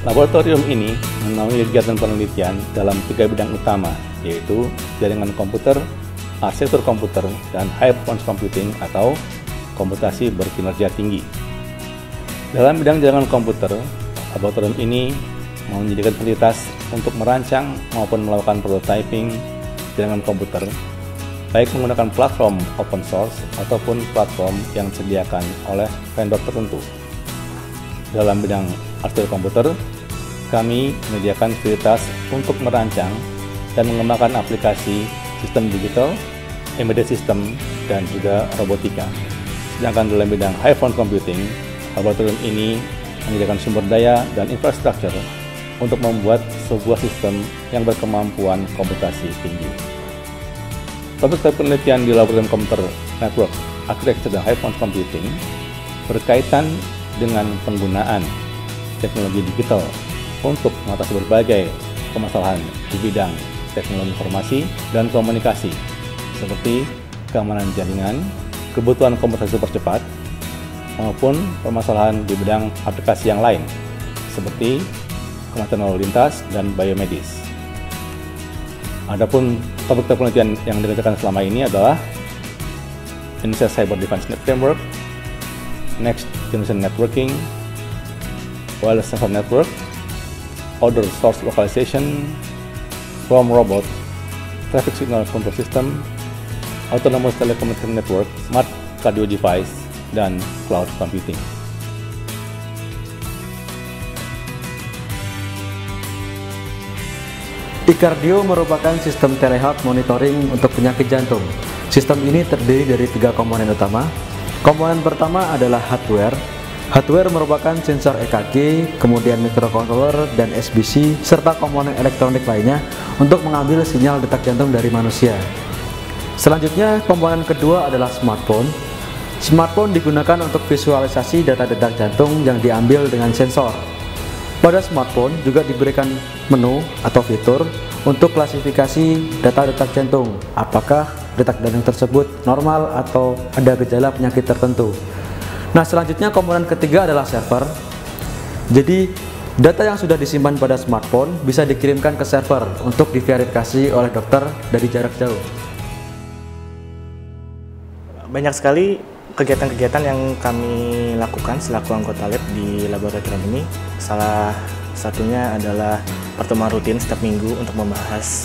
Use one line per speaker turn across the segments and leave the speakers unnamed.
Laboratorium ini menaungi kegiatan penelitian dalam 3 bidang utama, yaitu jaringan komputer, arsitektur komputer, dan high performance computing atau komputasi berkinerja tinggi. Dalam bidang jaringan komputer, laboratorium ini menyediakan fasilitas untuk merancang maupun melakukan prototyping jaringan komputer, baik menggunakan platform open source ataupun platform yang disediakan oleh vendor tertentu. Dalam bidang arsitektur komputer, kami menyediakan fasilitas untuk merancang dan mengembangkan aplikasi sistem digital, embedded system, dan juga robotika. Sedangkan dalam bidang high performance computing, laboratorium ini menyediakan sumber daya dan infrastruktur untuk membuat sebuah sistem yang berkemampuan komputasi tinggi. Topik penelitian di laboratorium komputer network, architecture, dan high performance computing berkaitan dengan penggunaan teknologi digital untuk mengatasi berbagai permasalahan di bidang teknologi informasi dan komunikasi, seperti keamanan jaringan, kebutuhan komputasi super maupun permasalahan di bidang aplikasi yang lain, seperti kematian lalu lintas dan biomedis. Adapun topik penelitian yang dikerjakan selama ini adalah Indonesia Cyber Defense Framework, Next Generation Networking, Wireless Sensor Network, Order Source Localization, Swarm Robot, Traffic Signal Control System, Autonomous Telecommunication Network, Smart Cardio Device, dan Cloud Computing.
eCardio merupakan sistem telehealth monitoring untuk penyakit jantung. Sistem ini terdiri dari 3 komponen utama. Komponen pertama adalah hardware. Hardware merupakan sensor EKG, kemudian microcontroller dan SBC, serta komponen elektronik lainnya untuk mengambil sinyal detak jantung dari manusia. Selanjutnya, komponen kedua adalah smartphone. Smartphone digunakan untuk visualisasi data detak jantung yang diambil dengan sensor. Pada smartphone juga diberikan menu atau fitur untuk klasifikasi data detak jantung, apakah detak jantung tersebut normal atau ada gejala penyakit tertentu. Nah, selanjutnya komponen ketiga adalah server. Jadi, data yang sudah disimpan pada smartphone bisa dikirimkan ke server untuk diverifikasi oleh dokter dari jarak jauh.
Banyak sekali kegiatan-kegiatan yang kami lakukan selaku anggota lab di laboratorium ini. Salah satunya adalah pertemuan rutin setiap minggu untuk membahas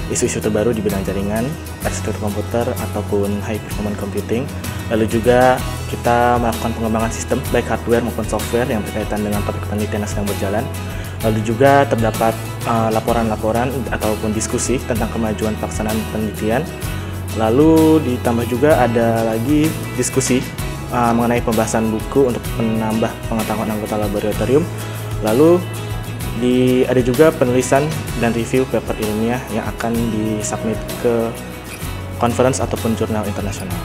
isu-isu terbaru di bidang jaringan, arsitektur komputer, ataupun high performance computing. Lalu juga kita melakukan pengembangan sistem, baik hardware maupun software yang berkaitan dengan topik penelitian yang sedang berjalan. Lalu juga terdapat laporan-laporan ataupun diskusi tentang kemajuan pelaksanaan penelitian. Lalu ditambah juga ada lagi diskusi mengenai pembahasan buku untuk menambah pengetahuan anggota laboratorium. Lalu ada juga penulisan dan review paper ilmiah yang akan disubmit ke conference ataupun jurnal internasional.